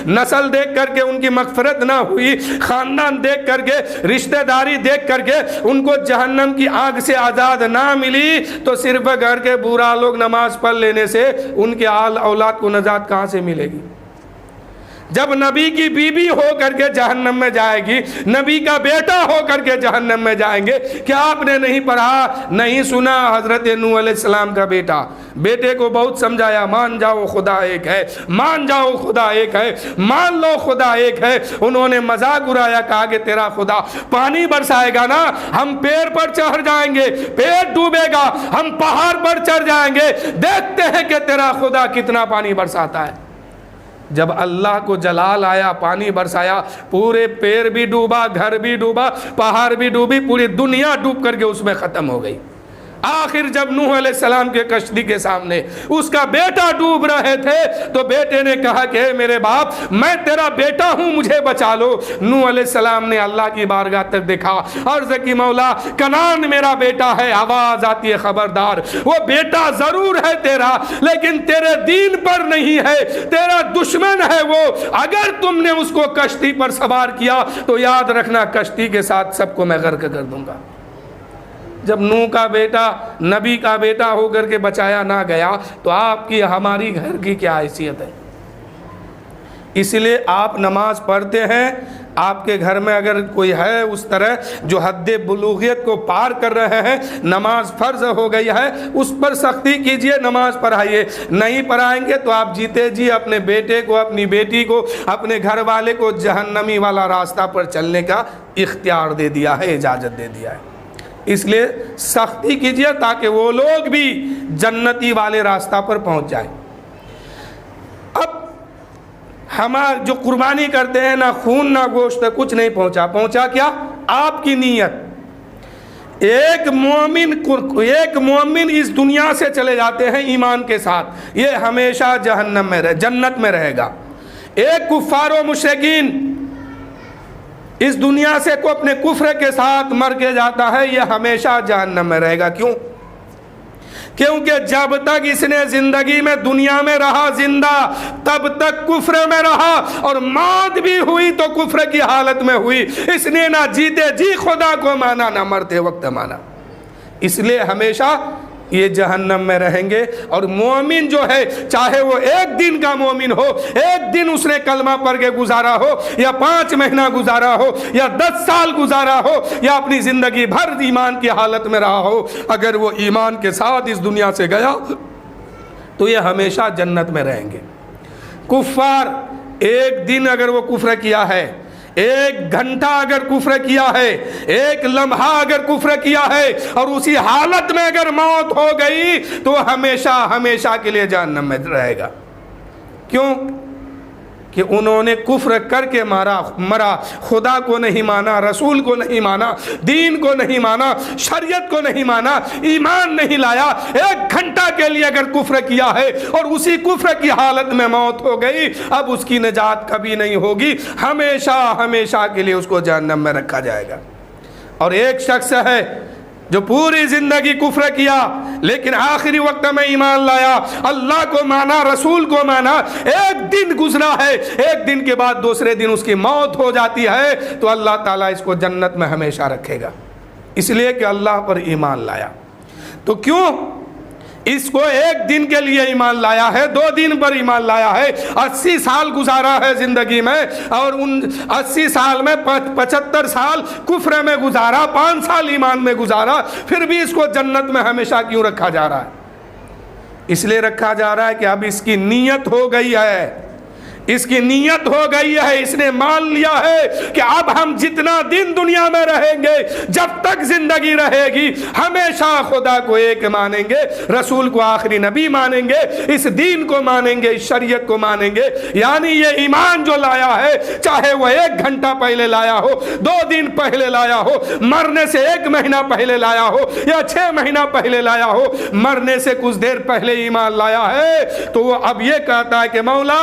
نسل دیکھ کر کے ان کی مغفرت نہ ہوئی، خاندان دیکھ کر کے، رشتہ داری دیکھ کر کے ان کو جہنم کی آگ سے آزاد نہ ملی، تو صرف گھر کے برا لوگ نماز پڑھ لینے سے ان کے آل اولاد کو نجات کہاں سے ملے گی؟ جب نبی کی بیوی ہو کر کے جہنم میں جائے گی، نبی کا بیٹا ہو کر کے جہنم میں جائیں گے، کیا آپ نے نہیں پڑھا، نہیں سنا حضرت نوح علیہ السلام کا بیٹے کو بہت سمجھایا، مان جاؤ خدا ایک ہے، مان جاؤ خدا ایک ہے، مان لو خدا ایک ہے۔ انہوں نے مذاق اڑایا، کہا کہ تیرا خدا پانی برسائے گا نا، ہم پیڑ پر چڑھ جائیں گے، پیڑ ڈوبے گا، ہم پہاڑ پر چڑھ جائیں گے، دیکھتے ہیں کہ تیرا خدا کتنا پانی برساتا ہے۔ جب اللہ کو جلال آیا، پانی برسایا، پورے پیڑ بھی ڈوبا، گھر بھی ڈوبا، پہاڑ بھی ڈوبی، پوری دنیا ڈوب کر کے اس میں ختم ہو گئی۔ آخر جب نوح علیہ السلام کے کشتی کے سامنے اس کا بیٹا ڈوب رہے تھے تو بیٹے نے کہا کہ میرے باپ، میں تیرا بیٹا ہوں، مجھے بچا لو۔ نوح علیہ السلام نے اللہ کی بارگاہ تک دیکھا، عرض کی مولا کنعان میرا بیٹا ہے، آواز آتی ہے خبردار، وہ بیٹا ضرور ہے تیرا لیکن تیرے دین پر نہیں ہے، تیرا دشمن ہے وہ، اگر تم نے اس کو کشتی پر سوار کیا تو یاد رکھنا کشتی کے ساتھ سب کو میں غرق کر دوں گا۔ جب نوح کا بیٹا نبی کا بیٹا ہو کر کے بچایا نہ گیا تو آپ کی ہماری گھر کی کیا حیثیت ہے؟ اس لیے آپ نماز پڑھتے ہیں، آپ کے گھر میں اگر کوئی ہے اس طرح جو حد بلوغیت کو پار کر رہے ہیں، نماز فرض ہو گئی ہے، اس پر سختی کیجئے، نماز پڑھائیے۔ نہیں پڑھائیں گے تو آپ جیتے جی اپنے بیٹے کو، اپنی بیٹی کو، اپنے گھر والے کو جہنمی والا راستہ پر چلنے کا اختیار دے دیا ہے، اجازت دے دیا ہے۔ اس لیے سختی کیجئے تاکہ وہ لوگ بھی جنتی والے راستہ پر پہنچ جائیں۔ اب ہم جو قربانی کرتے ہیں، نہ خون نہ گوشت، کچھ نہیں پہنچا کیا؟ آپ کی نیت۔ ایک مومن اس دنیا سے چلے جاتے ہیں ایمان کے ساتھ، یہ ہمیشہ جہنم میں جنت میں رہے گا۔ ایک کفار و مشرکین اس دنیا سے کو اپنے کفر کے ساتھ مر کے جاتا ہے، یہ ہمیشہ جہنم میں رہے گا۔ کیوں؟ کیونکہ جب تک اس نے زندگی میں دنیا میں رہا زندہ، تب تک کفر میں رہا، اور موت بھی ہوئی تو کفر کی حالت میں ہوئی۔ اس نے نہ جیتے جی خدا کو مانا، نہ مرتے وقت مانا، اس لیے ہمیشہ یہ جہنم میں رہیں گے۔ اور مومن جو ہے، چاہے وہ ایک دن کا مومن ہو، ایک دن اس نے کلمہ پڑھ کے گزارا ہو، یا 5 مہینہ گزارا ہو، یا 10 سال گزارا ہو، یا اپنی زندگی بھر ایمان کی حالت میں رہا ہو، اگر وہ ایمان کے ساتھ اس دنیا سے گیا تو یہ ہمیشہ جنت میں رہیں گے۔ کفار ایک دن اگر وہ کفر کیا ہے، ایک گھنٹہ اگر کفر کیا ہے، ایک لمحہ اگر کفر کیا ہے، اور اسی حالت میں اگر موت ہو گئی تو ہمیشہ ہمیشہ کے لیے جہنم میں رہے گا۔ کیوں؟ کہ انہوں نے کفر کر کے مرا، خدا کو نہیں مانا، رسول کو نہیں مانا، دین کو نہیں مانا، شریعت کو نہیں مانا، ایمان نہیں لایا۔ ایک گھنٹہ کے لیے اگر کفر کیا ہے اور اسی کفر کی حالت میں موت ہو گئی، اب اس کی نجات کبھی نہیں ہوگی، ہمیشہ ہمیشہ کے لیے اس کو جہنم میں رکھا جائے گا۔ اور ایک شخص ہے جو پوری زندگی کفر کیا لیکن آخری وقت میں ایمان لایا، اللہ کو مانا، رسول کو مانا، ایک دن گزرا ہے، ایک دن کے بعد دوسرے دن اس کی موت ہو جاتی ہے، تو اللہ تعالیٰ اس کو جنت میں ہمیشہ رکھے گا، اس لیے کہ اللہ پر ایمان لایا۔ تو کیوں؟ اس کو ایک دن کے لیے ایمان لایا ہے، 2 دن پر ایمان لایا ہے، 80 سال گزارا ہے زندگی میں، اور ان 80 سال میں 75 سال کفر میں گزارا، 5 سال ایمان میں گزارا، پھر بھی اس کو جنت میں ہمیشہ کیوں رکھا جا رہا ہے؟ اس لیے رکھا جا رہا ہے کہ اب اس کی نیت ہو گئی ہے، اس کی نیت ہو گئی ہے، اس نے مان لیا ہے کہ اب ہم جتنا دن دنیا میں رہیں گے، جب تک زندگی رہے گی، ہمیشہ خدا کو ایک مانیں گے، رسول کو آخری نبی مانیں گے، اس دین کو مانیں گے، اس شریعت کو مانیں گے۔ یعنی یہ ایمان جو لایا ہے، چاہے وہ 1 گھنٹہ پہلے لایا ہو، 2 دن پہلے لایا ہو، مرنے سے 1 مہینہ پہلے لایا ہو، یا 6 مہینہ پہلے لایا ہو، مرنے سے کچھ دیر پہلے ایمان لایا ہے، تو وہ اب یہ کہتا ہے کہ مولا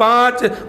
5,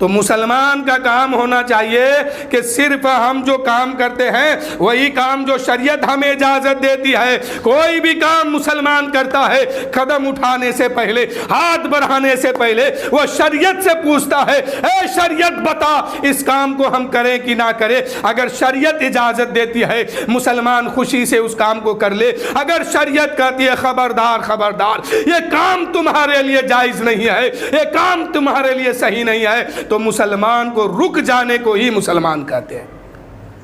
تو مسلمان کا کام ہونا چاہیے کہ صرف ہم جو کام کرتے ہیں وہی کام جو شریعت ہمیں اجازت دیتی ہے. کوئی بھی کام مسلمان کرتا ہے قدم اٹھانے سے پہلے، ہاتھ بڑھانے سے پہلے وہ شریعت سے پوچھتا ہے، اے شریعت بتا اس کام کو ہم کریں کہ نہ کریں. اگر شریعت اجازت دیتی ہے مسلمان خوشی سے اس کام کو کر لے. اگر شریعت کہتی ہے خبردار خبردار یہ کام تمہارے لیے جائز نہیں ہے، یہ کام تمہارے لیے صحیح نہیں ہے، تو مسلمان کو رک جانے کو ہی مسلمان کہتے ہیں.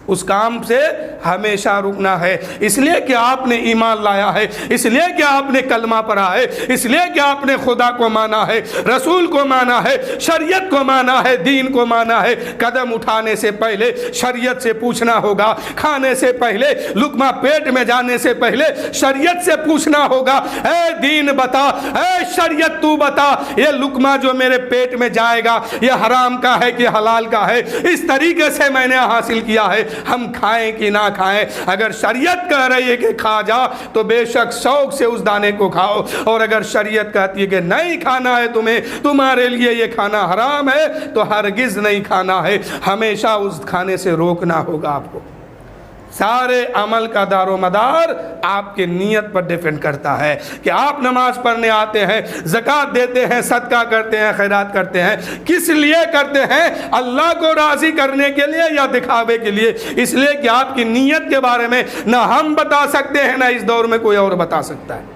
اس کام سے ہمیشہ رکنا ہے، اس لیے کہ آپ نے ایمان لایا ہے، اس لیے کہ آپ نے کلمہ پڑھا ہے، اس لیے کہ آپ نے خدا کو مانا ہے، رسول کو مانا ہے، شریعت کو مانا ہے، دین کو مانا ہے. قدم اٹھانے سے پہلے شریعت سے پوچھنا ہوگا، کھانے سے پہلے، لقمہ پیٹ میں جانے سے پہلے شریعت سے پوچھنا ہوگا، اے دین بتا، اے شریعت تو بتا یہ لقمہ جو میرے پیٹ میں جائے گا یہ حرام کا ہے کہ حلال کا ہے، اس طریقے سے میں نے حاصل کیا ہے، ہم کھائیں کہ نہ کھائیں. اگر شریعت کہہ رہی ہے کہ کھا جا تو بے شک شوق سے اس دانے کو کھاؤ، اور اگر شریعت کہتی ہے کہ نہیں کھانا ہے تمہیں، تمہارے لیے یہ کھانا حرام ہے، تو ہرگز نہیں کھانا ہے، ہمیشہ اس کھانے سے روکنا ہوگا آپ کو. سارے عمل کا دار و مدار آپ کے نیت پر ڈیپینڈ کرتا ہے کہ آپ نماز پڑھنے آتے ہیں، زکوٰۃ دیتے ہیں، صدقہ کرتے ہیں، خیرات کرتے ہیں، کس لیے کرتے ہیں؟ اللہ کو راضی کرنے کے لیے یا دکھاوے کے لیے؟ اس لیے کہ آپ کی نیت کے بارے میں نہ ہم بتا سکتے ہیں، نہ اس دور میں کوئی اور بتا سکتا ہے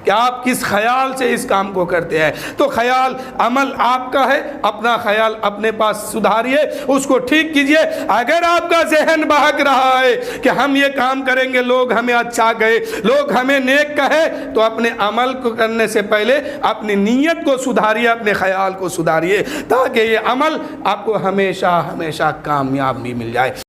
کہ آپ کس خیال سے اس کام کو کرتے ہیں. تو خیال عمل آپ کا ہے، اپنا خیال اپنے پاس سدھاریے، اس کو ٹھیک کیجئے. اگر آپ کا ذہن بہک رہا ہے کہ ہم یہ کام کریں گے لوگ ہمیں اچھا کہے، لوگ ہمیں نیک کہے، تو اپنے عمل کو کرنے سے پہلے اپنی نیت کو سدھاریے، اپنے خیال کو سدھاریے، تاکہ یہ عمل آپ کو ہمیشہ ہمیشہ کامیابی مل جائے.